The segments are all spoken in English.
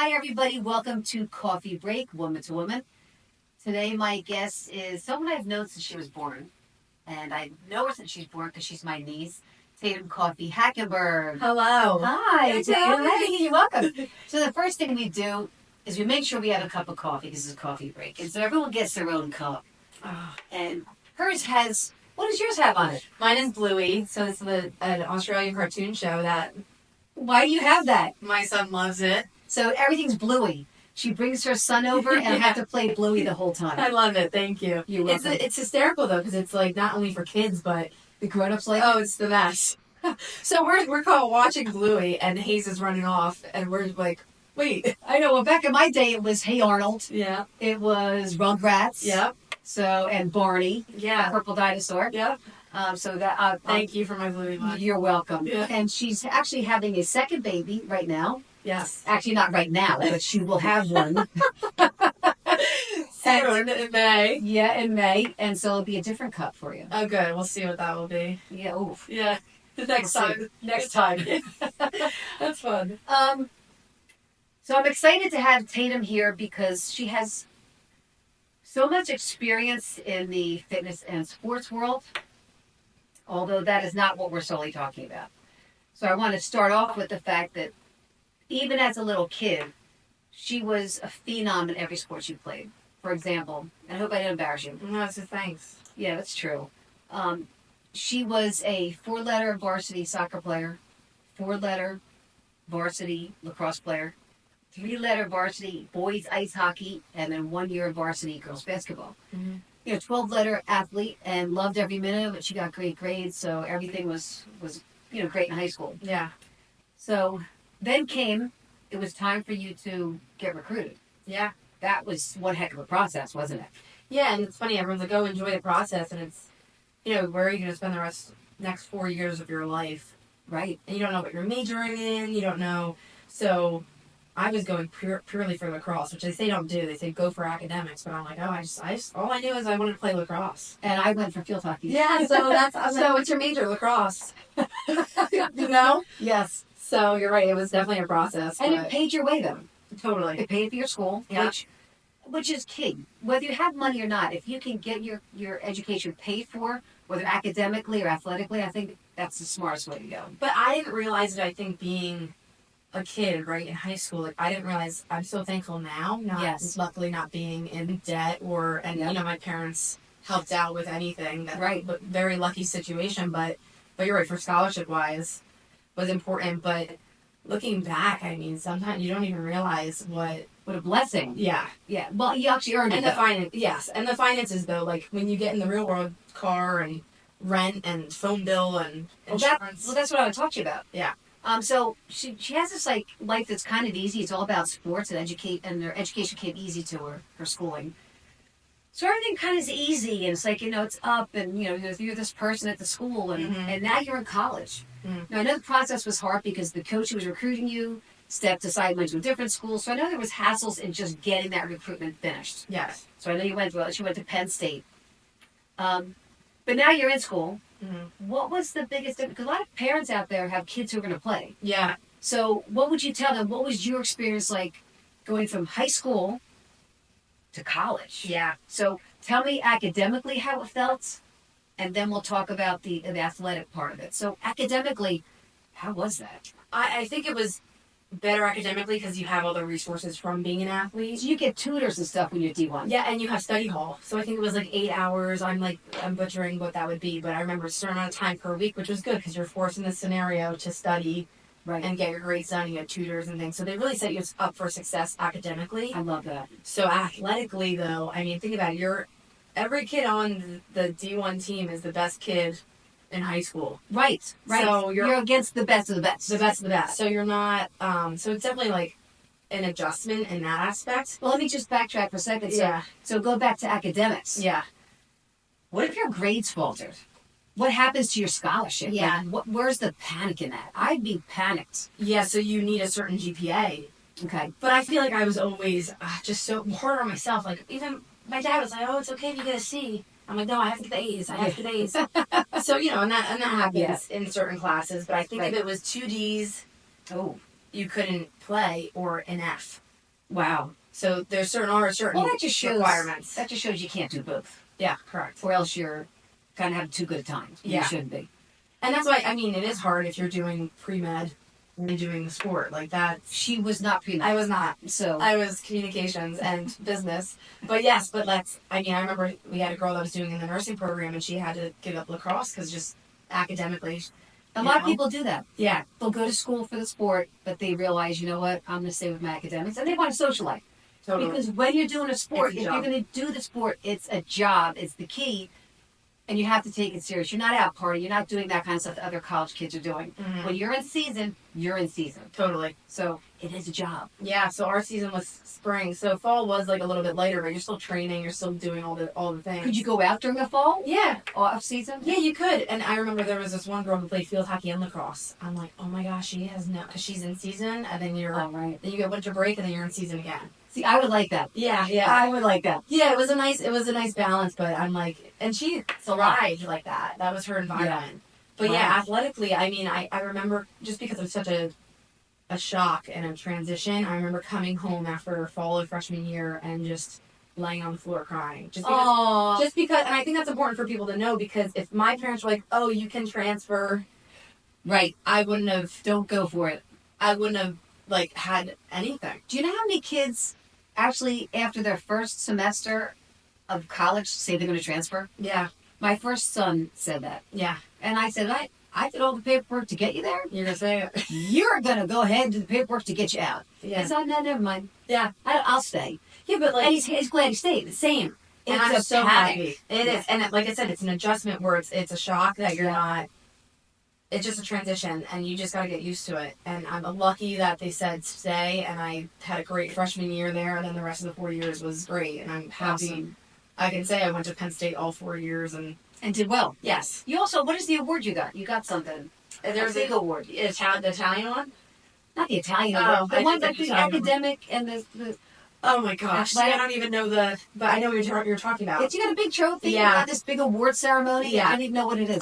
Hi, everybody. Welcome to Coffee Break, Woman to Woman. Today, my guest is someone I've known since she was born. And I know her since she's born because she's my niece, Tatum Coffey Hackenberg. Hello. Hi, Tatum. Hey. You're welcome. So the first thing we do is we make sure we have a cup of coffee because it's a coffee break. And so everyone gets their own cup. Oh. And hers has, what does yours have on it? Mine is Bluey, so it's an Australian cartoon show that Why do you have that? my son loves it. So everything's Bluey. She brings her son over and I have to play Bluey the whole time. I love it. Thank you. You're welcome. It's hysterical though because it's like not only for kids but The grown-ups like it's the best. So we're called watching Bluey and Hayes is running off and we're like, wait. I know. Well, back in my day, it was Hey Arnold. Yeah. It was Rugrats. Yep. So and Barney. Yeah. The purple dinosaur. Yep. So that. Thank you for my Bluey mug. You're welcome. Yeah. And she's actually having a second baby right now. Yes. Actually, not right now, but she will have one. Soon in May. Yeah, in May, and so it'll be a different cup for you. Oh, good. We'll see what that will be. Yeah. Oof. Yeah. Next We'll time. Next time. That's fun. So I'm excited to have Tatum here because she has so much experience in the fitness and sports world, although that is not what we're solely talking about. So I want to start off with the fact that even as a little kid, she was a phenom in every sport she played. For example, and I hope I didn't embarrass you. No, so thanks. Yeah, that's true. She was a 4-letter varsity soccer player, 4-letter varsity lacrosse player, 3-letter varsity boys ice hockey, and then 1 year varsity girls basketball. Mm-hmm. 12-letter athlete and loved every minute of it. She got great grades, so everything was great in high school. Yeah. So then it was time for you to get recruited. Yeah. That was one heck of a process, wasn't it? Yeah, and it's funny, everyone's like, oh, enjoy the process, and it's, where are you going to spend the next 4 years of your life? Right. And you don't know what you're majoring in, you don't know. So I was going purely for lacrosse, which they say don't do. They say go for academics, but I'm like, oh, I just all I knew is I wanted to play lacrosse. And I went for field hockey. Yeah, so what's your major? Lacrosse. Yes. So you're right, it was definitely a process. And it paid your way, though. Totally. It paid for your school, Yeah. which is key. Whether you have money or not, if you can get your education paid for, whether academically or athletically, I think that's the smartest way to go. But I didn't realize it, I think, being a kid, right, in high school, like, I didn't realize, I'm so thankful now, luckily not being in debt my parents helped out with anything. Right. But very lucky situation, but you're right, for scholarship-wise, was important, but looking back, I mean, sometimes you don't even realize what a blessing. Yeah. Yeah. Well, you actually earned it. And the finances, though, like, when you get in the real world, car and rent and phone bill and insurance. That's what I would talk to you about. Yeah. So she has this like life that's kind of easy. It's all about sports and her education came easy to her schooling. So everything kind of is easy, and it's like, it's up, and you're this person at the school, and and now you're in college. Mm-hmm. Now I know the process was hard because the coach who was recruiting you stepped aside and went to a different school. So I know there was hassles in just getting that recruitment finished. Yes. So I know you went to Penn State. But now you're in school. Mm-hmm. What was the biggest difference? Because a lot of parents out there have kids who are going to play. Yeah. So what would you tell them? What was your experience like going from high school to college? Yeah. So tell me academically how it felt, and then we'll talk about the athletic part of it. So academically, how was that? I think it was better academically because you have all the resources from being an athlete. So you get tutors and stuff when you're D1. Yeah, and you have study hall. So I think it was like 8 hours. I'm butchering what that would be, but I remember a certain amount of time per week, which was good because you're forced in this scenario to study and get your grades done. You had tutors and things. So they really set you up for success academically. I love that. So athletically, though, I mean, think about it. Every kid on the D1 team is the best kid in high school. Right. So you're against the best of the best. The best of the best. So you're not, so it's definitely like an adjustment in that aspect. Well, let me just backtrack for a second. Yeah. So go back to academics. Yeah. What if your grades faltered? What happens to your scholarship? Yeah. Like, where's the panic in that? I'd be panicked. Yeah, so you need a certain GPA. Okay. But I feel like I was always just so hard on myself. Like, even my dad was like, oh, it's okay if you get a C. I'm like, no, I have to get the A's. I have to get the A's. So, and that happens in certain classes. But I think if it was 2 Ds, you couldn't play, or an F. Wow. So there's certain Well, that just shows requirements. that just shows you can't do both, Yeah, correct. or else you're kind of having too good a time. Yeah. You shouldn't be. And that's why, I mean, it is hard if you're doing pre-med and doing the sport. Like that. She was not pre-med. I was not. So I was communications and business. But yes, but I remember we had a girl that was doing in the nursing program and she had to give up lacrosse because just academically. a lot of people do that. Yeah. They'll go to school for the sport, but they realize, you know what, I'm going to stay with my academics, and they want to socialize. Totally. Because when you're doing a sport, It's a if job. you're going to do the sport, it's a job. It's the key. And you have to take it serious. You're not out partying. You're not doing that kind of stuff that other college kids are doing. Mhm. When you're in season, you're in season. Totally. So it is a job. Yeah, so our season was spring. So fall was like a little bit later, but you're still training, you're still doing all the things. Could you go out during the fall? Yeah. Off season? Yeah, you could. And I remember there was this one girl who played field hockey and lacrosse. I'm like, oh my gosh, she has no, because she's in season, and then Oh, right. then you get winter break, and then you're in season again. See, I would like that. Yeah, I would like that. Yeah, it was a nice balance, but I'm like, and she thrived like that. That was her environment. But yeah, Wow. athletically, I mean, I remember just because it was such a shock and a transition. I remember coming home after fall of freshman year and just laying on the floor crying. Oh, Just because, and I think that's important for people to know, because if my parents were like, oh, you can transfer, right. I wouldn't have, Don't go for it. I wouldn't have like had anything. Do you know how many kids actually, after their first semester of college, say they're going to transfer? Yeah, My first son said that. yeah. And I said, I did all the paperwork to get you there. You're gonna say it. You're going to go ahead and do the paperwork to get you out. Yeah. He said, no, never mind. Yeah. I'll stay. Yeah, but like, And he's glad he stayed. same. And It's I'm a so panic. happy. It Yeah. is. And like I said, it's an adjustment where it's a shock that you're Yeah. not, it's just a transition and you just got to get used to it. And I'm lucky that they said stay, and I had a great freshman year there, and then the rest of the 4 years was great. And I'm happy. Awesome. I can say I went to Penn State all 4 years, and And did well. yes. You also, what is the award you got? You got something. There's a big award. the Italian one. Not the Italian Oh, award. I The one think that's the the Italian one. academic and the Oh my gosh. Athletic. I don't even know but I know what you're talking about. you got a big trophy. Yeah. You got this big award ceremony. Yeah. I don't even know what it is.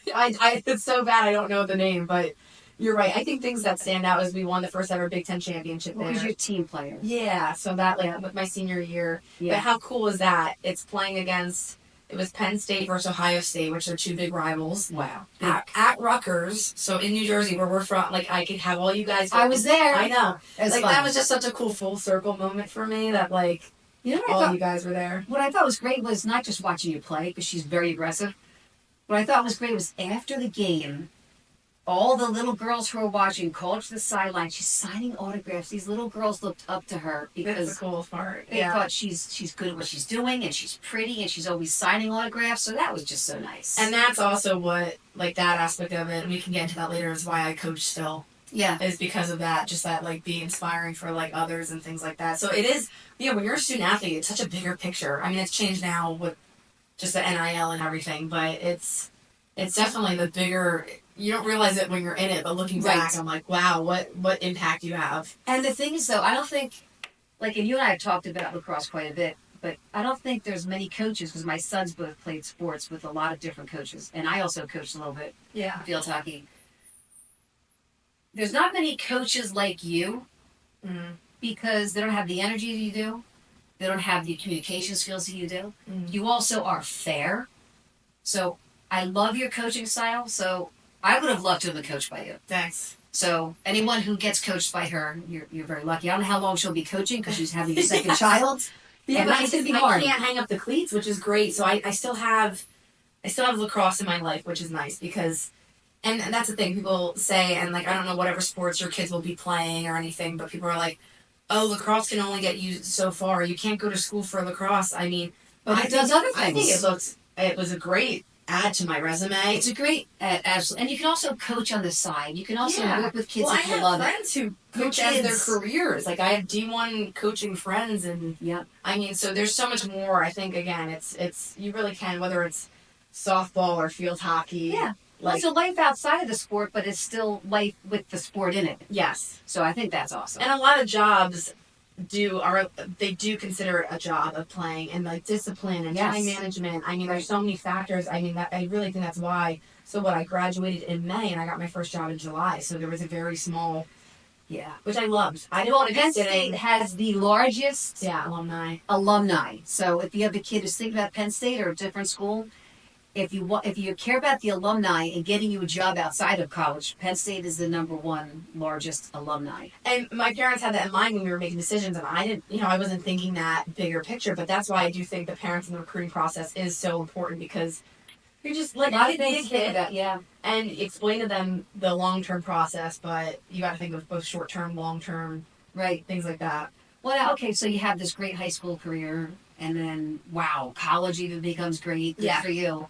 It's so bad I don't know the name, but you're right. I think things that stand out is we won the first ever Big Ten championship there. Because you're a team player. Yeah, so that with my senior year. Yeah. But how cool is that? It's playing against, it was Penn State versus Ohio State, which are two big rivals. Wow. At Rutgers, so in New Jersey, where we're from. Like, I could have all you guys. I was there. I know. That's Like, fun. that was just such a cool full circle moment for me that, like, You know what I all thought? you guys were there. What I thought was great was not just watching you play, because she's very aggressive. What I thought was great was after the game, all the little girls who were watching called to the sideline. She's signing autographs. These little girls looked up to her That's because the coolest part. they thought she's good at what she's doing, and she's pretty, and she's always signing autographs. So that was just so nice. And that's also what, like, that aspect of it, and we can get into that later, is why I coach still. yeah, Is because of that, just that, like, being inspiring for, like, others and things like that. So it is, when you're a student athlete, it's such a bigger picture. I mean, it's changed now with just the NIL and everything, but it's definitely the bigger, you don't realize it when you're in it, but looking Right. back, I'm like, wow, what impact you have. and the thing is, though, I don't think, like, and you and I have talked about lacrosse quite a bit, but I don't think there's many coaches, because my sons both played sports with a lot of different coaches, and I also coached a little bit Yeah. field hockey. There's not many coaches like you, Mm. because they don't have the energy you do. They don't have the communication skills that you do. Mm. You also are fair. So I love your coaching style. So I would have loved to have been coached by you. Thanks. So anyone who gets coached by her, you're very lucky. I don't know how long she'll be coaching because she's having a second Yes. child. Yeah, And but that's gonna be I hard. can't hang up the cleats, which is great. So I still have lacrosse in my life, which is nice because, and that's the thing people say, and like, I don't know whatever sports your kids will be playing or anything, but people are like, oh, lacrosse can only get you so far. You can't go to school for lacrosse. I mean, But it does other I think things. it was a great add to my resume. It's a great, absolutely. And you can also coach on the side. You can also Yeah. work with kids Well, I if you have love it. friends who coach Your as their kids. careers. Like, I have D1 coaching friends, and Yep. I mean, so there's so much more. I think again, it's you really can, whether it's softball or field hockey. Yeah. Well, Like, it's a life outside of the sport, but it's still life with the sport in it. yes. So I think that's awesome. And a lot of jobs do consider it a job of playing, and like discipline and Yes. time management. I mean, there's so many factors. I mean, that I really think that's why. So what, I graduated in May and I got my first job in July. So there was a very small Yeah. which I loved. I didn't Well, want to be Penn State sitting. has the largest Alumni. So if you have a kid who's thinking about Penn State or a different school, if you care about the alumni and getting you a job outside of college, Penn State is the number one largest alumni. And my parents had that in mind when we were making decisions, and I didn't, I wasn't thinking that bigger picture, but that's why I do think the parents in the recruiting process is so important, because you're just like, A lot of be a things to think kid about, yeah. and explain to them the long-term process, but you got to think of both short-term, long-term, Right. things like that. Well, okay, so you have this great high school career, and then, wow, college even becomes great. Good for you.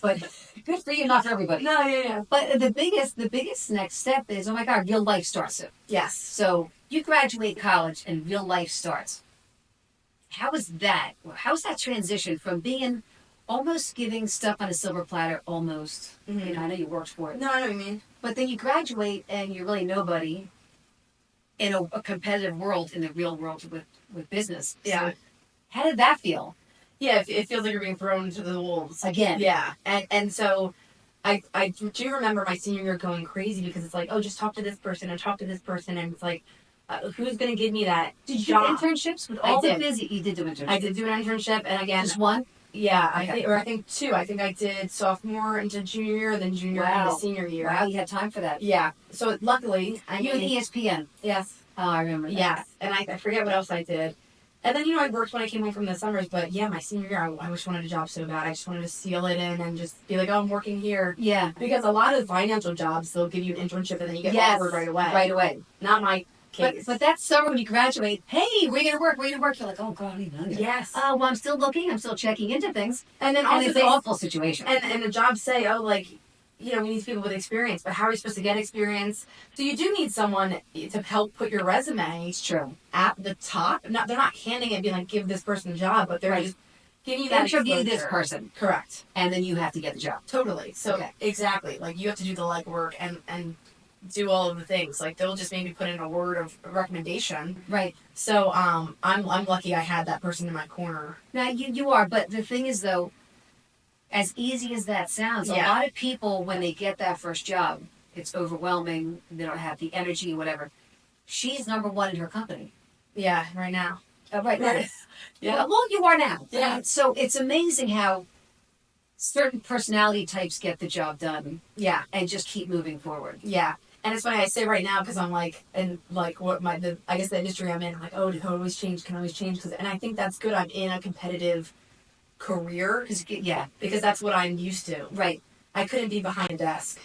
But good for you, not for everybody. No, yeah. But the biggest next step is, oh my God, real life starts it. Yes. So you graduate college and real life starts. How's that transition from being almost giving stuff on a silver platter, almost, Mm-hmm. I know you worked for it. No, I know what you mean. But then you graduate and you're really nobody in a competitive world, in the real world with business. Yeah. So how did that feel? Yeah, it feels like you're being thrown to the wolves. Again. Yeah. And so I do remember my senior year going crazy, because it's like, oh, just talk to this person and talk to this person. And it's like, who's going to give me that Did you job? do internships with all the busy? You did do internships. I did do an internship. And again, Just one? yeah, Okay. I think two. I think I did sophomore into junior year, then junior into senior year. Wow, you had time for that. Yeah. So luckily, You and ESPN. Yes. Oh, I remember that. Yes. And I forget what else I did. And then, I worked when I came home from the summers, but yeah, my senior year, I wish I wanted a job so bad. I just wanted to seal it in and just be like, oh, I'm working here. Yeah. Because a lot of financial jobs, they'll give you an internship and then you get offered right away. Right away. Not my case. But that summer when you graduate, hey, where you going to work? Where you going to work? You're like, oh, God, I don't even know. Yes. Well, I'm still looking. I'm still checking into things. And then And also it's an awful situation. and the jobs say, oh, like, we need people with experience, but how are you supposed to get experience? So you do need someone to help put your resume It's true. at the top. They're not handing it, being like, give this person a job, but they're just giving you that Interview exposure. this person. Correct. And then you have to get the job. Totally. So Okay. exactly, like, you have to do the legwork and do all of the things. Like, they'll just maybe put in a word of recommendation. Right. So I'm lucky I had that person in my corner. Now, you are. But the thing is, though, as easy as that sounds, a lot of people, when they get that first job, it's overwhelming. They don't have the energy, whatever. She's number one in her company. Yeah, right now. Right now. Yeah. Well, you are now. Yeah. So it's amazing how certain personality types get the job done. Yeah. And just keep moving forward. Yeah. And it's funny I say right now, because I'm like, and like what I guess the industry I'm in, I'm like, oh, it can always change. And I think that's good. I'm in a competitive career. Because that's what I'm used to. Right. I couldn't be behind a desk.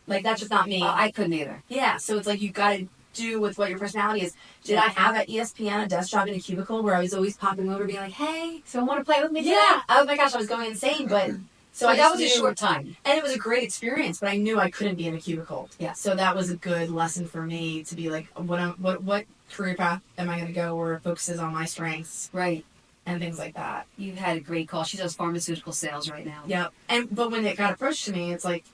Like, that's just not me. I couldn't either. Yeah. So it's like, you got to do with what your personality is. Did I have at ESPN a desk job in a cubicle where I was always popping over being like, hey, so want to play with me today? yeah. Oh my gosh, I was going insane. But so But that that was a short time. And it was a great experience, but I knew I couldn't be in a cubicle. Yeah. So that was a good lesson for me to be like, what career path am I going to go where it focuses on my strengths? Right. And things like that. You've had a great call. She does pharmaceutical sales right now. Yep. But when it got approached to me, it's like,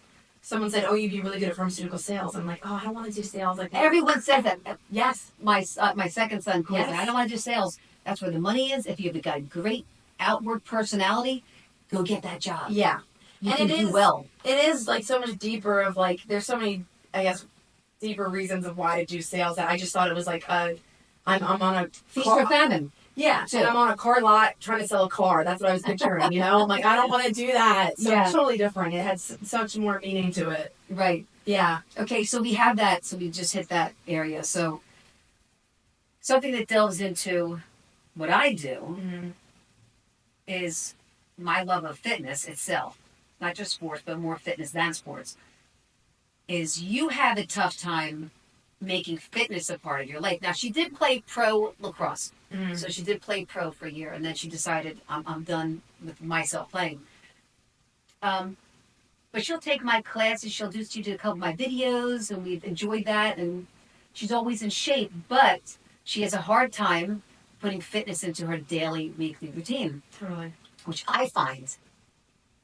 someone said, oh, you'd be really good at pharmaceutical sales. I'm like, oh, I don't want to do sales like that. Everyone says that. Yes. My second son calls Yes. me. I don't want to do sales. That's where the money is. If you've got a great outward personality, go get that job. Yeah. You And can it do is well. It is like so much deeper of like, there's so many, I guess, deeper reasons of why to do sales that I just thought it was like I'm on a Feast or famine. Yeah, and I'm on a car lot trying to sell a car. That's what I was picturing, I'm like, I don't want to do that. So it's totally different. It had such more meaning to it. Right. Yeah. Okay, so we have that. So we just hit that area. So something that delves into what I do is my love of fitness itself. Not just sports, but more fitness than sports. Is you have a tough time making fitness a part of your life. Now, she did play pro lacrosse. So she did play pro for a year, and then she decided, I'm done with myself playing. But she'll take my classes. She did a couple of my videos, and we've enjoyed that. And she's always in shape, but she has a hard time putting fitness into her daily, weekly routine. Totally. Which I find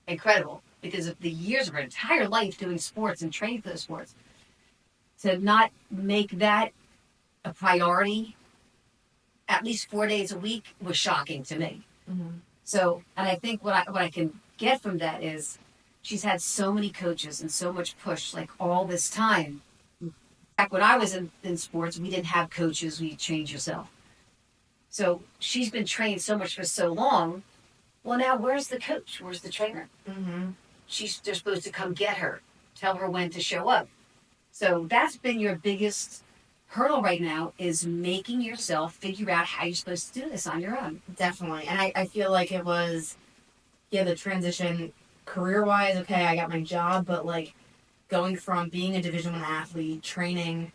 incredible because of the years of her entire life doing sports and training for those sports. To not make that a priority at least 4 days a week was shocking to me. So, and I think what I can get from that is she's had so many coaches and so much push, like all this time, Back when I was in sports, we didn't have coaches. We trained yourself. So she's been trained so much for so long. Well, now where's the coach? Where's the trainer? Mm-hmm. They're supposed to come get her, tell her when to show up. So that's been your biggest hurdle right now, is making yourself figure out how you're supposed to do this on your own. Definitely. And I feel like it was, the transition career-wise, okay, I got my job, but, like, going from being a Division I athlete, training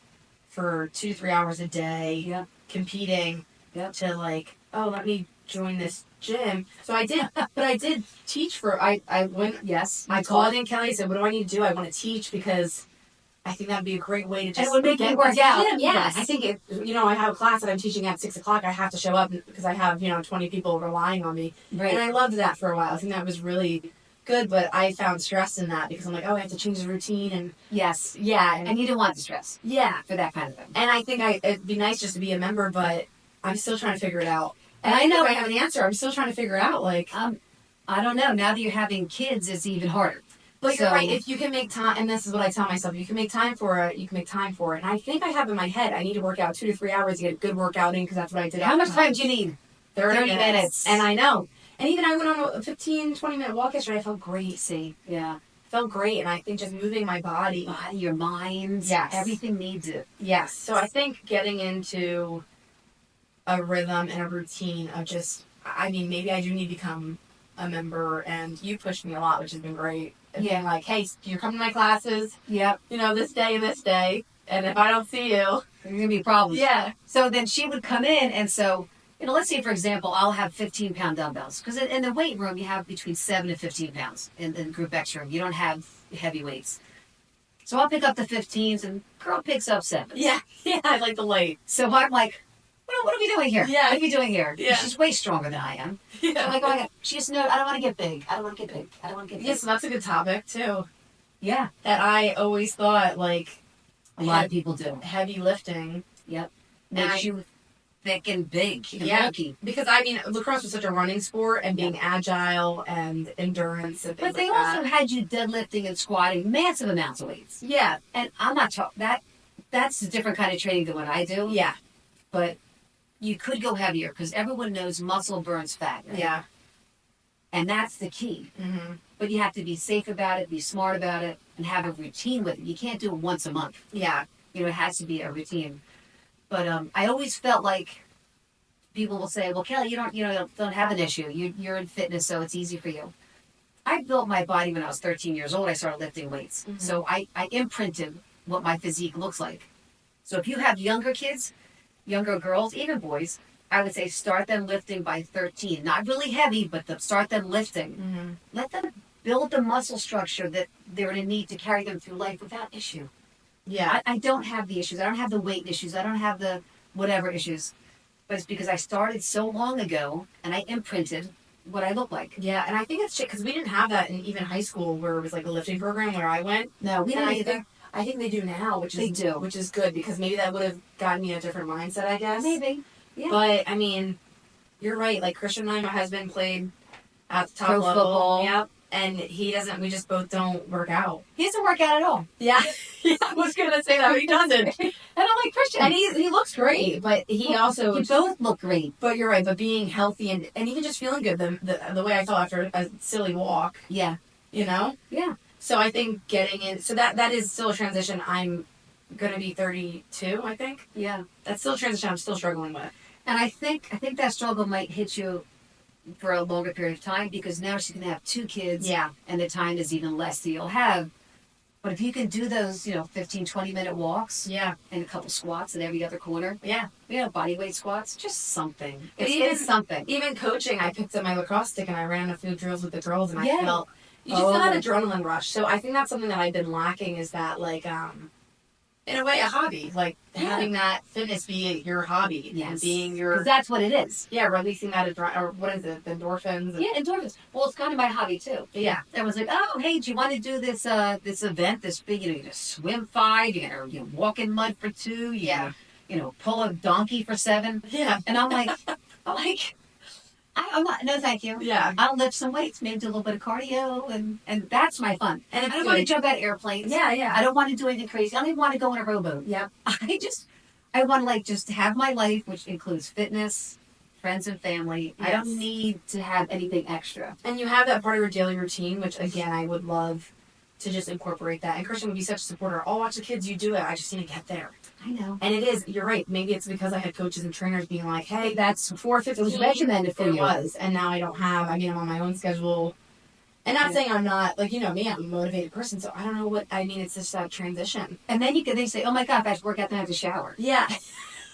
for 2 to 3 hours a day, competing, to, like, oh, let me join this gym. So I did, but I did teach I went, I called in Kelly, said, what do I need to do? I want to teach because I think that'd be a great way to just and it would make me work out. Yes. I think I have a class that I'm teaching at 6 o'clock. I have to show up because I have 20 people relying on me, Right. And I loved that for a while. I think that was really good, but I found stress in that because I'm like, oh, I have to change the routine and and you don't want the stress for that kind of thing. And I think it'd be nice just to be a member, but I'm still trying to figure it out. And I know if I have an answer. I'm still trying to figure out like I don't know. Now that you're having kids, it's even harder. But you're right. If you can make time, and this is what I tell myself, you can make time for it, you can make time for it. And I think I have in my head, I need to work out 2 to 3 hours to get a good workout in because that's what I did. How much time do you need? 30 minutes. And I know. And even I went on a 15, 20-minute walk yesterday. I felt great. Felt great. And I think just moving my body. Your mind. Yes. Everything needs it. Yes. So I think getting into a rhythm and a routine of just, maybe I do need to become a member. And you pushed me a lot, which has been great. And being like, hey, you're coming to my classes. Yep. This day and this day. And if I don't see you, there's going to be problems. Yeah. So then she would come in, and so, let's say, for example, I'll have 15-pound dumbbells. Because in the weight room, you have between 7 and 15 pounds in the group X room. You don't have heavy weights. So I'll pick up the 15s, and girl picks up 7s. Yeah, I like the light. So I'm like, what are we doing here? Yeah. What are we doing here? Yeah. She's way stronger than I am. Yeah. So I'm like, oh my God. She just, no, I don't want to get big. I don't want to get big. Yeah, so that's a good topic, too. Yeah. That I always thought, like... A lot of people do. Heavy lifting. Yep. Makes you thick and big and bulky. Because, lacrosse was such a running sport and being agile and endurance and things But they also had you deadlifting and squatting massive amounts of weights. Yeah. And I'm not talking... That's a different kind of training than what I do. Yeah. But you could go heavier because everyone knows muscle burns fat. Right? Yeah. And that's the key. Mm-hmm. But you have to be safe about it, be smart about it, and have a routine with it. You can't do it once a month. Yeah. It has to be a routine. But I always felt like people will say, well, Kelly, you don't have an issue. You're in fitness, so it's easy for you. I built my body when I was 13 years old. I started lifting weights. Mm-hmm. So I imprinted what my physique looks like. So if you have younger kids, younger girls, even boys, I would say start them lifting by 13. Not really heavy, but start them lifting. Mm-hmm. Let them build the muscle structure that they're going to need to carry them through life without issue. Yeah. I don't have the issues. I don't have the weight issues. I don't have the whatever issues. But it's because I started so long ago and I imprinted what I look like. Yeah, and I think it's shit because we didn't have that in even high school where it was like a lifting program where I went. No, we didn't either. I think they do now, which is good because maybe that would have gotten me a different mindset, I guess. Maybe. Yeah. But you're right. Like Christian and I, my husband played at the top Pro level. Football. Yep. And he doesn't. We just both don't work out. He doesn't work out at all. Yeah. I was gonna say that, but he doesn't. And I'm like, Christian. And he looks great, but he also. You both look great. But you're right. But being healthy and even just feeling good, the way I felt after a silly walk. Yeah. Yeah. So I think getting in. So that is still a transition. I'm gonna be 32. I think. Yeah. That's still a transition I'm still struggling with. And I think that struggle might hit you for a longer period of time because now she's going to have 2 kids. Yeah. And the time is even less that you'll have. But if you can do those, 15, 20-minute walks. Yeah. And a couple squats at every other corner. Yeah. Body weight squats. Just something. It's something. Even coaching, I picked up my lacrosse stick and I ran a few drills with the girls and I felt... You just feel got an adrenaline rush. So I think that's something that I've been lacking is that, like, in a way, a hobby. Like, having that fitness be your hobby. Yes. And being your... Because that's what it is. Yeah, releasing that, or what is it, the endorphins? Yeah, endorphins. Well, it's kind of my hobby, too. Yeah. Everyone's like, oh, hey, do you want to do this this event, this big, you're going to swim 5, you're going to walk in mud for 2, you're going to, pull a donkey for 7. Yeah. And I'm like, I'm not. No, thank you. Yeah. I'll lift some weights, maybe do a little bit of cardio, and that's my fun. And I don't want to jump out of airplanes. Yeah, yeah. I don't want to do anything crazy. I don't even want to go in a rowboat. Yep. I want to like just have my life, which includes fitness, friends and family. Yes. I don't need to have anything extra. And you have that part of your daily routine, which again, I would love to just incorporate that. And Christian would be such a supporter. I'll watch the kids, you do it. I just need to get there. I know. And it is, you're right. Maybe it's because I had coaches and trainers being like, hey, That's 4:15. it was regimented for It you. was. And now I don't have, I'm on my own schedule. And not saying I'm not, like, you know me, I'm a motivated person. So I don't know what, it's just that transition. And then they say, oh my God, if I have to work out, then I have to shower. Yeah.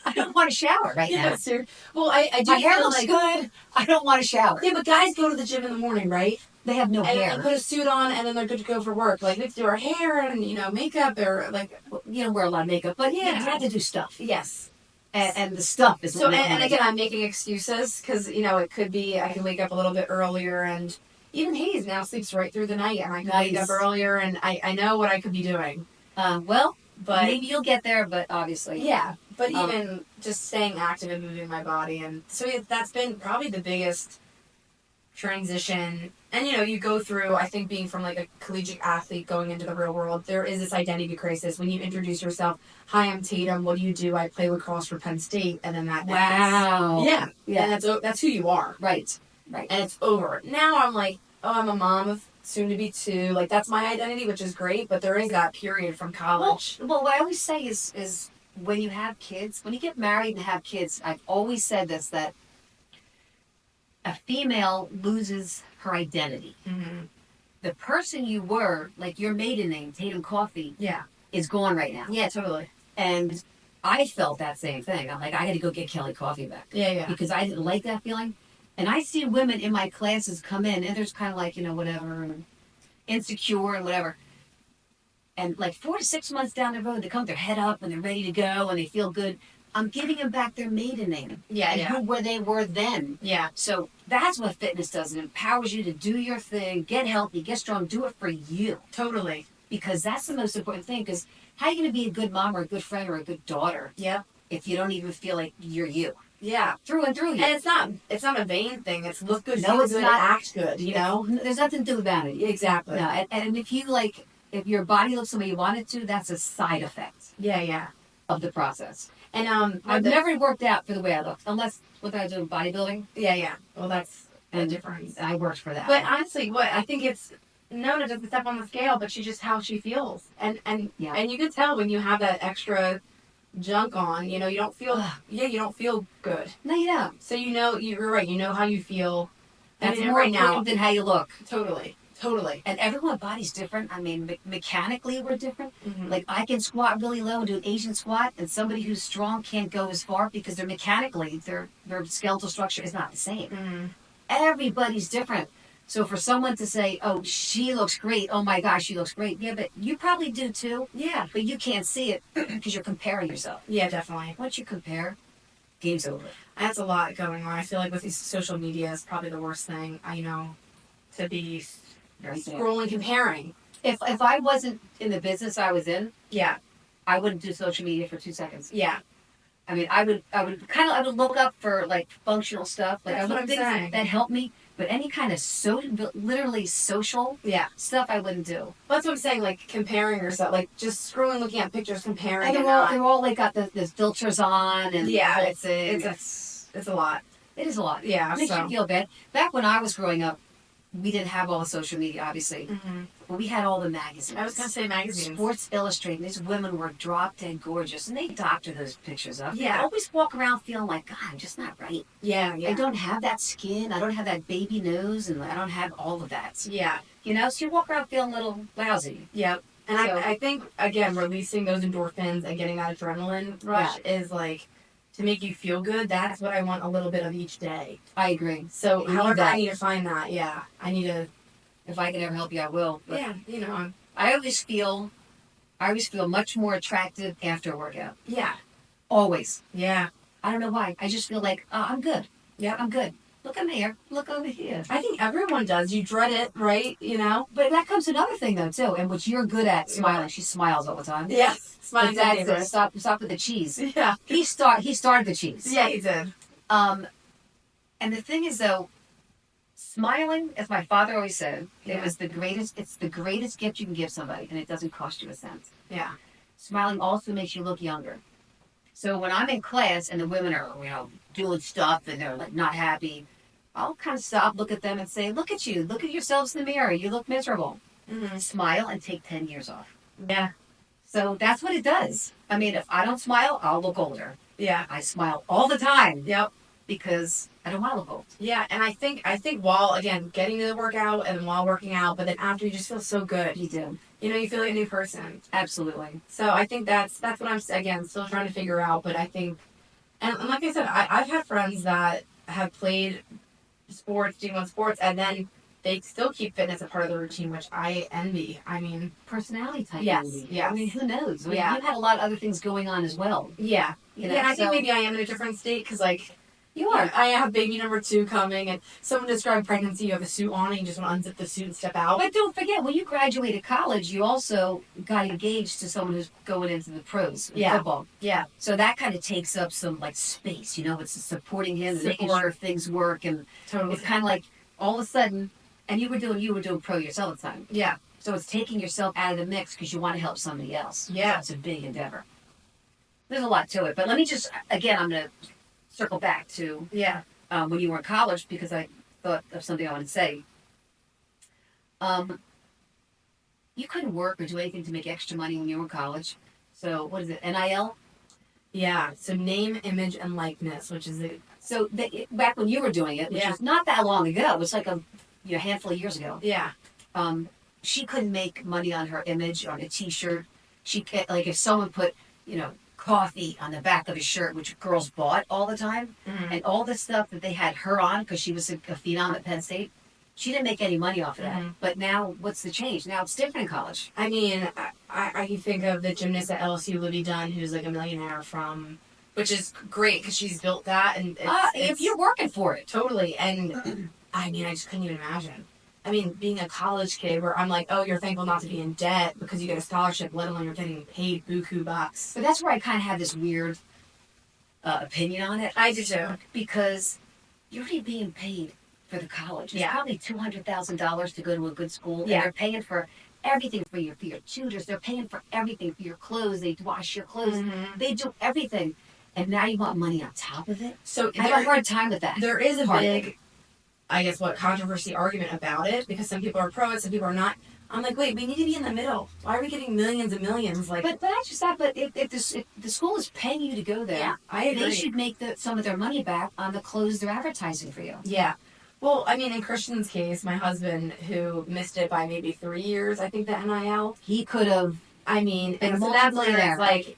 I don't want to shower right now. Sir. Well, I do My hair feel looks like, good. I don't want to shower. yeah, but guys go to the gym in the morning, right? They have no And hair. they put a suit on and then they're good to go for work. Like, they do our hair and, makeup or, like, You don't wear a lot of makeup, but Yeah. you have to do stuff. yes. And the stuff is So, what and again, I'm making excuses because, it could be I can wake up a little bit earlier and even Hayes now sleeps right through the night and I can wake Nice. up earlier and I know what I could be doing. well, But, maybe you'll get there, but obviously. yeah, but Um, even just staying active and moving my body. And so that's been probably the biggest transition. And, you go through, I think being from like a collegiate athlete going into the real world, there is this identity crisis when you introduce yourself. Hi, I'm Tatum. What do you do? I play lacrosse for Penn State. And then that Wow. yeah. Yeah. And that's who you are. Right. And it's over. Now I'm like, oh, I'm a mom of soon to be 2. Like, that's my identity, which is great. But there is that period from college. Well, what I always say is when you have kids, when you get married and have kids, I've always said this, that a female loses her identity. Mm-hmm. The person you were, like your maiden name, Tatum Coffey, Yeah. is gone right now. Yeah, totally. And I felt that same thing. I'm like, I got to go get Kelly Coffey back. Yeah, yeah. Because I didn't like that feeling. And I see women in my classes come in, and there's kind of like, whatever, and insecure and whatever. And like 4 to 6 months down the road, they come with their head up and they're ready to go and they feel good. I'm giving them back their maiden name. Yeah, and yeah. who were they were then. Yeah. So that's what fitness does. It empowers you to do your thing, get healthy, get strong, do it for you. Totally. Because that's the most important thing. Because how are you going to be a good mom or a good friend or a good daughter Yeah. if you don't even feel like you're you? Yeah. Through and through. And it's not a vain thing. It's look good, No, feel it's good, not. act good, There's nothing to do about it. Exactly. No, and if your body looks the way you want it to, that's a side effect Yeah, yeah. of the process. And I've never worked out for the way I looked, unless what did I do in bodybuilding? Yeah, yeah. Well, that's a And difference. I worked for that. But honestly, what I think it's Nona doesn't step on the scale, but she's just how she feels, and Yeah. and you can tell when you have that extra junk on. You don't feel you don't feel good. No, you don't. So you're right. You know how you feel. That's And more right now. important than how you look. Totally. And everyone's body's different. I mean, mechanically we're different. Mhm. Like I can squat really low and do an Asian squat, and somebody who's strong can't go as far because they're mechanically their skeletal structure is not the same. Mhm. Everybody's different. So for someone to say, "Oh, she looks great. Oh my gosh, she looks great." Yeah, but you probably do too. Yeah. But you can't see it because you're comparing yourself. Yeah, definitely. Once you compare, game's over. That's a lot going on. I feel like with these social media is probably the worst thing. To be Very sad. scrolling, comparing. If I wasn't in the business I was in, Yeah. I wouldn't do social media for 2 seconds. Yeah. I mean, I would look up for like functional stuff, like That's I what would I'm things saying. that help me. But any kind of literally social Yeah. stuff, I wouldn't do. Well, that's what I'm saying. Like comparing yourself, like just scrolling, looking at pictures, comparing. And And they're all like got the filters on and Yeah, the whole it's- thing. it's a lot. It is a lot. Yeah. It makes So. you feel bad. Back when I was growing up, we didn't have all the social media, obviously, Mm-hmm. but we had all the magazines. I was gonna say magazines. Sports Illustrated. These women were drop dead gorgeous, and they doctor those pictures up. Yeah. I always walk around feeling like, God, I'm just not right. Yeah. Yeah. I don't have that skin. I don't have that baby nose, and I don't have all of that. Yeah. So you walk around feeling a little lousy. Yep. And So- I think again releasing those endorphins and getting that adrenaline rush is like to make you feel good. That's what I want a little bit of each day. I agree. So You need however that. I need to find that. Yeah. I need to. If I can ever help you, I will. But Yeah. I always feel much more attractive after a workout. Yeah. Always. Yeah. I don't know why. I just feel like, oh, I'm good. Yep. I'm good. Look at me. Look over here. I think everyone does. You dread it, right? But that comes to another thing, though, too, and which you're good at, smiling. She smiles all the time. Yeah. But Smiling that's favorite. it. Stop with the cheese. Yeah. He started the cheese. Yeah, he did. And the thing is, though, Smiling, as my father always said, Yeah. it's the greatest gift you can give somebody, and it doesn't cost you a cent. Yeah. Smiling also makes you look younger. So when I'm in class and the women are, doing stuff and they're like not happy, I'll kind of stop, look at them and say, look at you, look at yourselves in the mirror. You look miserable. Mm-hmm. Smile and take 10 years off. Yeah. So that's what it does. I mean, if I don't smile, I'll look older. Yeah. I smile all the time. Yep. Because I don't want to look old. Yeah, and I think while again getting to the workout and while working out, but then after you just feel so good. You do. You feel like a new person. Absolutely. So I think that's what I'm again still trying to figure out. But I think, and like I said, I've had friends that have played sports, D1 sports, and then they still keep fitness a part of the routine, which I envy. I mean, personality type. Yes, envy. yes. I mean, who knows? I mean, Yeah. You've had a lot of other things going on as well. Yeah. You know, Yeah, and I think so- maybe I am in a different state because like. You are. I have baby number 2 coming, and someone described pregnancy. You have a suit on, and you just want to unzip the suit and step out. But don't forget, when you graduated college, you also got engaged to someone who's going into the pros in Yeah. football. Yeah. So that kind of takes up some like space. It's supporting him, and making Support. sure things work, and Totally. it's kind of like all of a sudden, and you were doing pro yourself at the time. Yeah. So it's taking yourself out of the mix because you want to help somebody else. Yeah. So it's a big endeavor. There's a lot to it, but let me just again, I'm gonna circle back to Yeah. when you were in college because I thought of something I wanted to say. You couldn't work or do anything to make extra money when you were in college. So what is it? NIL. Yeah. So name, image, and likeness, which is it. So back when you were doing it, which Yeah. was not that long ago, it was like a handful of years ago. Yeah. She couldn't make money on her image on a T-shirt. She can't, like if someone put coffee on the back of a shirt, which girls bought all the time, Mhm. and all the stuff that they had her on because she was a phenom at Penn State. She didn't make any money off of that. Mhm. But now, what's the change? Now it's different in college. I mean, I can think of the gymnast at LSU, Libby Dunn, who's like a millionaire which is great because she's built that, and If you're working for it. totally, and I mean, I just couldn't even imagine. I mean, being a college kid where I'm like, oh, you're thankful not to be in debt because you get a scholarship, let alone you're getting paid buku bucks. But that's where I kind of have this weird opinion on it. I do too. Because you're already being paid for the college. It's Yeah. probably $200,000 to go to a good school. And Yeah. they're paying for everything for your tutors. They're paying for everything for your clothes. They wash your clothes. Mhm. They do everything. And now you want money on top of it? So I have a hard time with that. there is a part of big, I guess, controversy argument about it because some people are pro it, some people are not. I'm like, wait, we need to be in the middle. Why are we getting millions and millions? Like, But not just that, but if the school is paying you to go there, yeah, I agree. they should make some of their money back on the clothes they're advertising for you. Yeah. Well, I mean, in Christian's case, my husband, who missed it by maybe 3 years, I think the NIL. He could have. I mean, Been and so a that's where multimillionaire. it's like,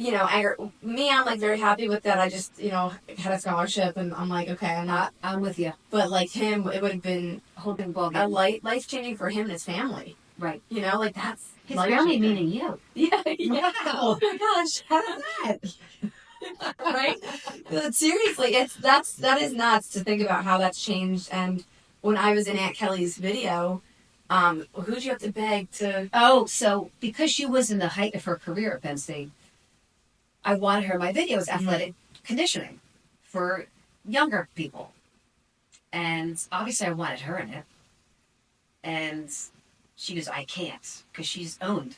I'm like very happy with that. I just, had a scholarship, and I'm like, okay, I'm not. I'm with you. But like him, it would have been Holding ball a game. life changing for him and his family. Right. Like that's His life-changing. family meaning you. Yeah. Yeah. Oh my gosh, how did that? Right? But seriously, that is nuts to think about how that's changed. And when I was in Aunt Kelly's video, who'd you have to beg to? Oh, so because she was in the height of her career at Penn State, I wanted her in my videos athletic conditioning for younger people. And obviously I wanted her in it. And she goes, I can't, because she's owned.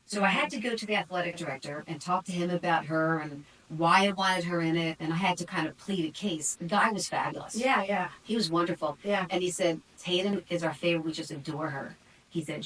So I had to go to the athletic director and talk to him about her and why I wanted her in it. And I had to kind of plead a case. The guy was fabulous. Yeah. He was wonderful. Yeah. And he said, Tatum is our favorite. We just adore her. He said,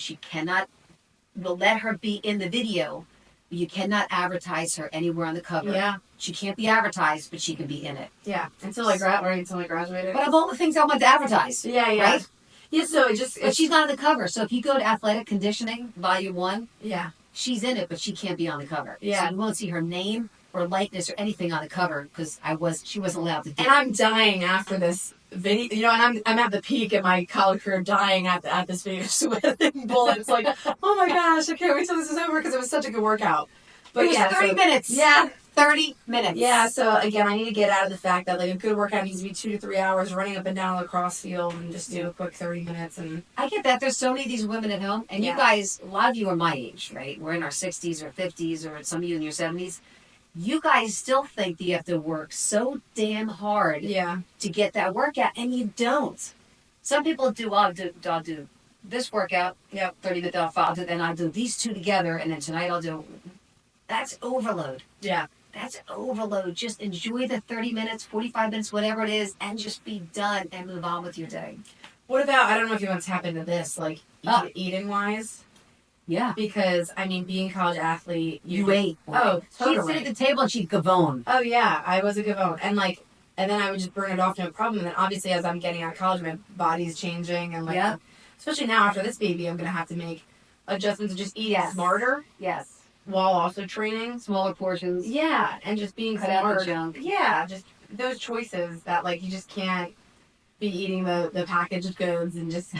we'll let her be in the video. But you cannot advertise her anywhere on the cover. Yeah. She can't be advertised, but she can be in it. Yeah. Until I graduated. But of all the things I want to advertise. Yeah. Right? Yeah. So But she's not on the cover. So if you go to Athletic Conditioning, Volume 1, yeah. she's in it, but she can't be on the cover. Yeah. So you won't see her name or likeness or anything on the cover because she wasn't allowed to do And I'm dying after this video, and I'm at the peak of my college career, dying at this video, sweating bullets. Like, oh my gosh, I can't wait till this is over because it was such a good workout. But it was yeah, 30 minutes. Yeah, 30 minutes. yeah. So again, I need to get out of the fact that like a good workout needs to be 2 to 3 hours, running up and down the lacrosse field, and just do a quick 30 minutes. And I get that. There's so many of these women at home, and Yeah. you guys, a lot of you are my age, right? We're in our 60s or 50s, or some of you in your 70s. You guys still think that you have to work so damn hard yeah, to get that workout, and you don't. Some people do, I'll do this workout, 30 minutes off, then I'll do these two together, and then tonight I'll do, that's overload. Yeah. That's overload. Just enjoy the 30 minutes, 45 minutes, whatever it is, and just be done and move on with your day. What about, I don't know if you want to tap into this, like eating wise? Yeah. Because, I mean, being a college athlete, You ate. Oh, totally. She'd sit at the table and she'd gavone. Oh, yeah. I was a gavone. And then I would just burn it off, no problem. And then obviously as I'm getting out of college, my body's changing. And especially now after this baby, I'm going to have to make adjustments and just eat smarter. Yes. While also training. Smaller portions. Yeah. And just being Cut out smart. the junk. Yeah. Just those choices that, like, you just can't be eating the packaged goods and just,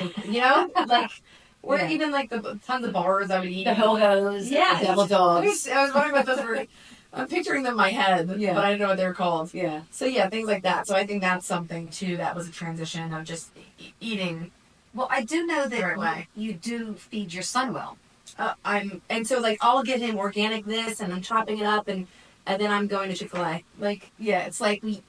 or even, like, the tons of bars I would eat. The ho-hos. Yeah. The devil dogs. I was wondering what those were. I'm picturing them in my head, but I didn't know what they were called. Yeah. So, things like that. So, I think that's something, too, that was a transition of just eating. Well, I do know that the right way. You do feed your son well. I'll get him organic this, and I'm chopping it up, and then I'm going to Chick-fil-A. It's like you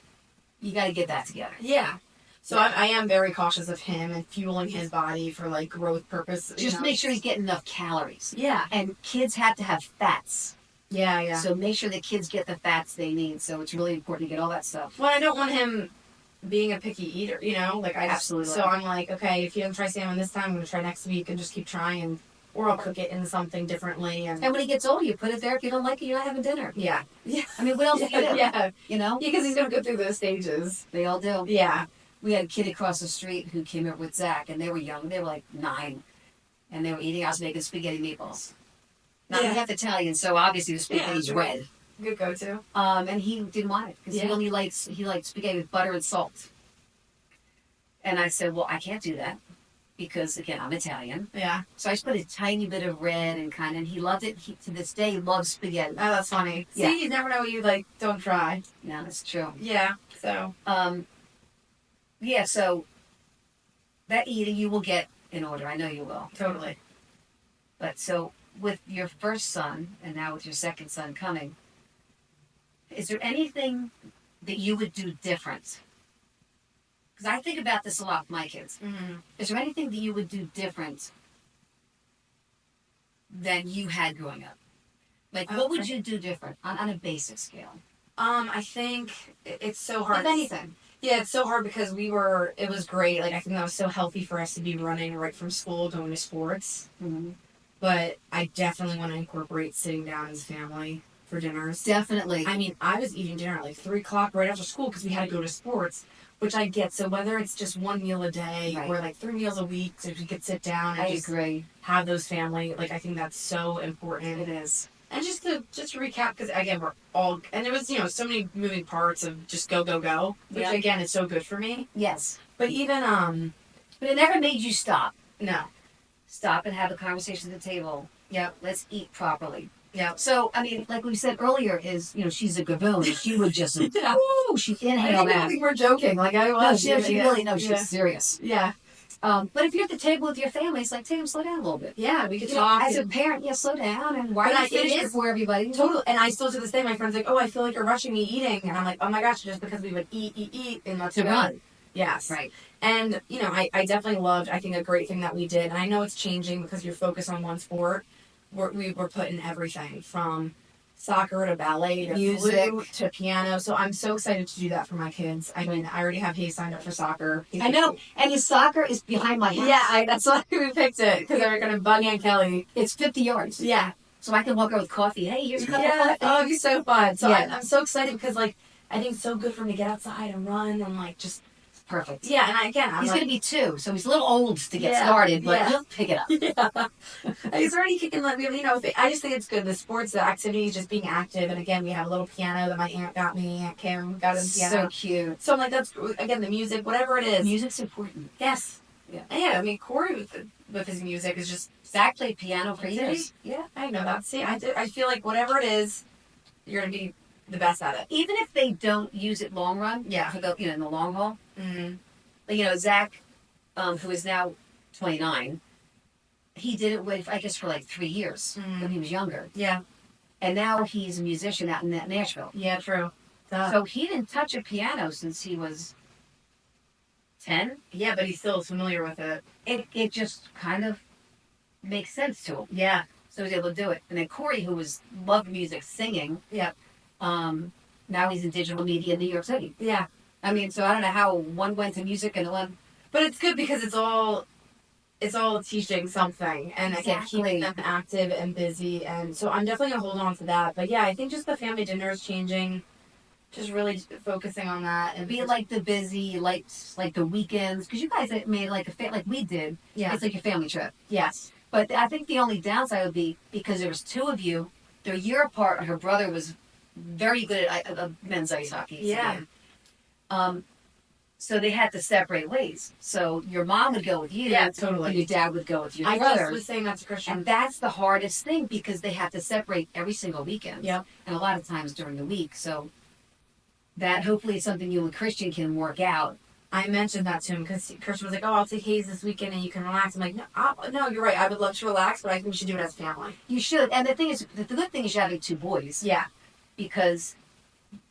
got to get that together. Yeah. So I am very cautious of him and fueling his body for, like, growth purpose. Just make sure he's getting enough calories. Yeah. And kids have to have fats. Yeah. So make sure the kids get the fats they need. So it's really important to get all that stuff. Well, I don't want him being a picky eater, Absolutely. So I'm like, okay, if you don't try salmon this time, I'm going to try next week and just keep trying. Or I'll cook it in something differently. And when he gets older, you put it there. If you don't like it, you're not having dinner. Yeah. I mean, what else do you do? Yeah. Because he's going to go through those stages. They all do. Yeah. We had a kid across the street who came over with Zach, and they were young. They were like 9. And they were eating. I was making spaghetti meatballs. Now, we have Italian, so obviously the spaghetti's red. Good go-to. And he didn't want it because he liked spaghetti with butter and salt. And I said, well, I can't do that because, again, I'm Italian. Yeah. So I just put a tiny bit of red and he loved it. He, to this day, loves spaghetti. Oh, that's funny. Yeah. See, you never know what you, don't try. No, that's true. Yeah, so. So that eating you will get in order. I know you will. Totally. But so with your first son and now with your second son coming, is there anything that you would do different? Because I think about this a lot with my kids. Mm-hmm. Is there anything that you would do different than you had growing up? What would you do different on a basic scale? I think it's so hard. If anything. Yeah, it's so hard because it was great. I think that was so healthy for us to be running right from school, going to sports. Mm-hmm. But I definitely want to incorporate sitting down as a family for dinners. Definitely. I mean, I was eating dinner at 3 o'clock right after school because we had to go to sports, which I get. So whether it's just one meal a day or 3 meals a week, so we could sit down and agree. Have those family, I think that's so important. It is. And just to recap, because again, we're all, and it was, so many moving parts of just go, which again is so good for me. Yes. But even, but it never made you stop. No. Stop and have a conversation at the table. Yep. Let's eat properly. Yeah. So, I mean, like we said earlier, she's a gavoon. She would just, she'd inhale that. I think we're joking. I was. No, she really, she's serious. Yeah. But if you're at the table with your family, it's like, Tim, slow down a little bit. Yeah, we could talk. As a parent, slow down. And why not finish before everybody? Totally. And I still, to this day, my friend's like, oh, I feel like you're rushing me eating. And I'm like, oh my gosh, just because we would eat, and let's run. Yes. Right. And, I definitely loved, I think, a great thing that we did. And I know it's changing because you're focused on one sport. We were putting everything from soccer to ballet to music flute to piano. So I'm so excited to do that for my kids. I mean, I already have Hayes signed up for soccer. I know. And his soccer is behind my house. Yeah, that's why we picked it. Because they were going to bug Aunt Kelly. It's 50 yards. Yeah. So I can walk over with coffee. Hey, here's a cup of coffee. Oh, it'd be so fun. So I'm so excited because, I think it's so good for him to get outside and run and, just... Perfect. Yeah, and he's going to be 2, so he's a little old to get started, but he'll pick it up. Yeah. He's already kicking, I just think it's good. The sports, the activities, just being active. And again, we have a little piano that my aunt got me. Aunt Kim got him piano. So cute. So I'm like, that's, again, the music, whatever it is. Music's important. Yes. Yeah. Yeah, I mean, Corey with his music is just... Zach played piano for years. Yeah, I know that. See, I feel like whatever it is, you're going to be the best at it. Even if they don't use it long run, for the, in the long haul. Mm-hmm. Zach, who is now 29, he did it for 3 years when he was younger. Yeah. And now he's a musician out in Nashville. Yeah, true. So he didn't touch a piano since he was 10. Yeah, but he's still familiar with it. It just kind of makes sense to him. Yeah. So he was able to do it. And then Corey, who loved music, singing, Yep. now he's in digital media in New York City. Yeah. I mean, so I don't know how one went to music and one. But it's good because it's all teaching something, and again, keeping them active and busy. And so I'm definitely gonna hold on to that. But yeah, I think just the family dinner is changing. Just really focusing on that and Be like the busy, like the weekends, because you guys made like like we did. Yeah. It's like your family trip. Yes. But I think the only downside would be because there was two of you, they're a year apart, and her brother was very good at men's ice hockey. Yeah. So they had to separate ways. So your mom would go with you. Yeah, totally. And your dad would go with your I brother. just was saying that to Christian. And that's the hardest thing because they have to separate every single weekend. Yep. And a lot of times during the week. So that hopefully is something you and Christian can work out. I mentioned that to him because Christian was like, "Oh, I'll take Hayes this weekend and you can relax." I'm like, "No, you're right. I would love to relax, but I think we should do it as family." You should. And the thing is, the good thing is you're having two boys. Yeah. Because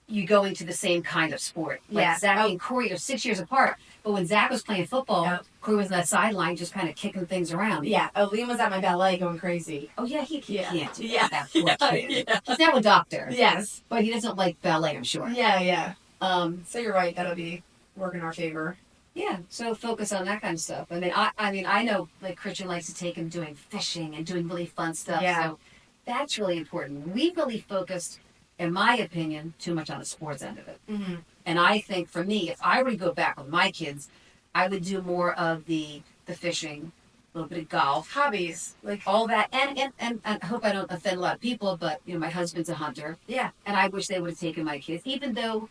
you're going to the same kind of sport. Like Yeah. Zach and Corey are 6 years apart. But when Zach was playing football, Yep. Corey was on that sideline just kind of kicking things around. Yeah. Oh, Liam was at my ballet going crazy. Oh, yeah, he Yeah. can't do Yeah. that. Poor kid. Yeah. He's now a doctor. Yes. But he doesn't like ballet, I'm sure. Yeah. Um, So you're right. That'll be work in our favor. yeah, so focus on that kind of stuff. I mean, I know like Christian likes to take him doing fishing and doing really fun stuff. Yeah. So that's really important. We really focused, in my opinion, too much on the sports end of it. Mm-hmm. And I think for me, if I were to go back with my kids, I would do more of the fishing, a little bit of golf, Hobbies, like all that. And I hope I don't offend a lot of people, but my husband's a hunter, yeah, and I wish they would have taken my kids, even though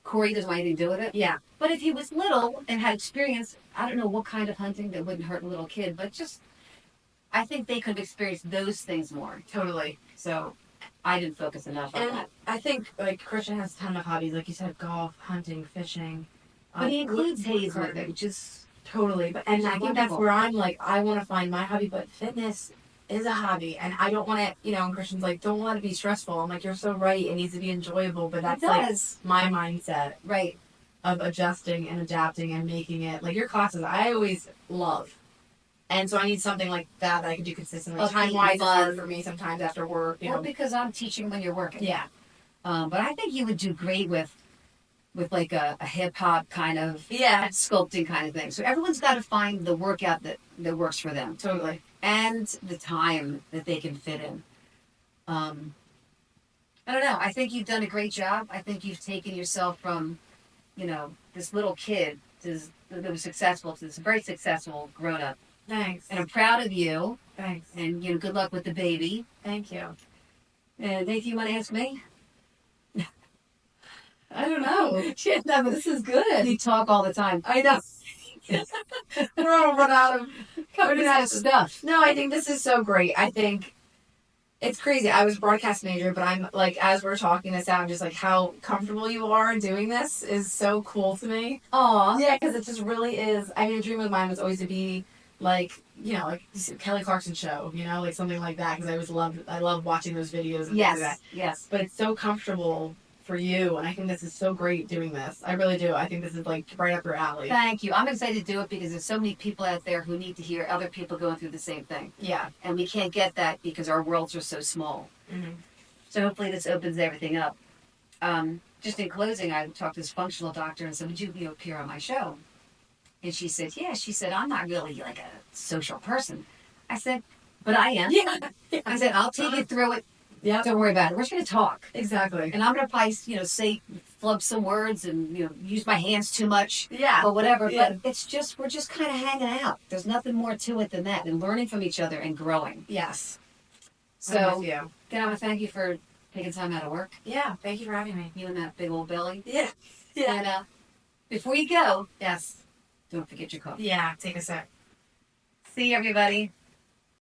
Corey doesn't want anything to do with it. yeah, But if he was little and had experience, I don't know what kind of hunting that wouldn't hurt a little kid, but just I think they could have experienced those things more. totally. So I didn't focus enough on And that. I think like Christian has a ton of hobbies, like you said, golf, hunting, fishing. But he includes wood- Hayes with woodcarving. it, which is Totally, but and I think that's wonderful. where I'm like, I want to find my hobby, but fitness is a hobby, and I don't want to, and Christian's like, don't let it be stressful. I'm like, you're so right, it needs to be enjoyable, but that's it like does. my mindset Right. of adjusting and adapting and making it like your classes. I always love, and so I need something like that I can do consistently. Upbeat, Time wise, it's hard fun. for me sometimes after work. Well, because I'm teaching when you're working. Yeah, But I think you would do great with like a hip hop kind of yeah, sculpting kind of thing. So everyone's got to find the workout that works for them totally. and the time that they can fit in. I don't know. I think you've done a great job. I think you've taken yourself from, this little kid that was successful to this very successful grown up. Thanks. And I'm proud of you. Thanks. And good luck with the baby. Thank you. And anything you want to ask me? I don't know. Shit, no, but this is good. You talk all the time. I know. We're all run out of Coming out of stuff. No, I think this is so great. I think it's crazy. I was a broadcast major, but I'm like, as we're talking this out, I'm just like, how comfortable you are doing this is so cool to me. Aw. Yeah, because it just really is. I mean, a dream of mine was always to be like, like Kelly Clarkson show, like something like that. Because I love watching those videos and things like that. Yes. But it's so comfortable for you, and I think this is so great doing this. I really do. I think this is like right up your alley. Thank you. I'm excited to do it because there's so many people out there who need to hear other people going through the same thing. Yeah. And we can't get that because our worlds are so small. Mm-hmm. So hopefully this opens everything up. Just in closing, I talked to this functional doctor and said, would you appear on my show? And she said, yeah. She said, I'm not really like a social person. I said, but I am. Yeah. I said, I'll take you through it. Yeah. Don't worry about it. We're just going to talk. Exactly. And I'm going to probably, flub some words and, use my hands too much. Yeah. Or whatever. Yeah. But we're just kind of hanging out. There's nothing more to it than that. And learning from each other and growing. Yes. So, I'm with you. then I want to thank you for taking time out of work. Yeah. Thank you for having me. You and that big old belly. Yeah. Yeah. And before you go, Yes. don't forget your coffee. Yeah. Take a sec. See you, everybody.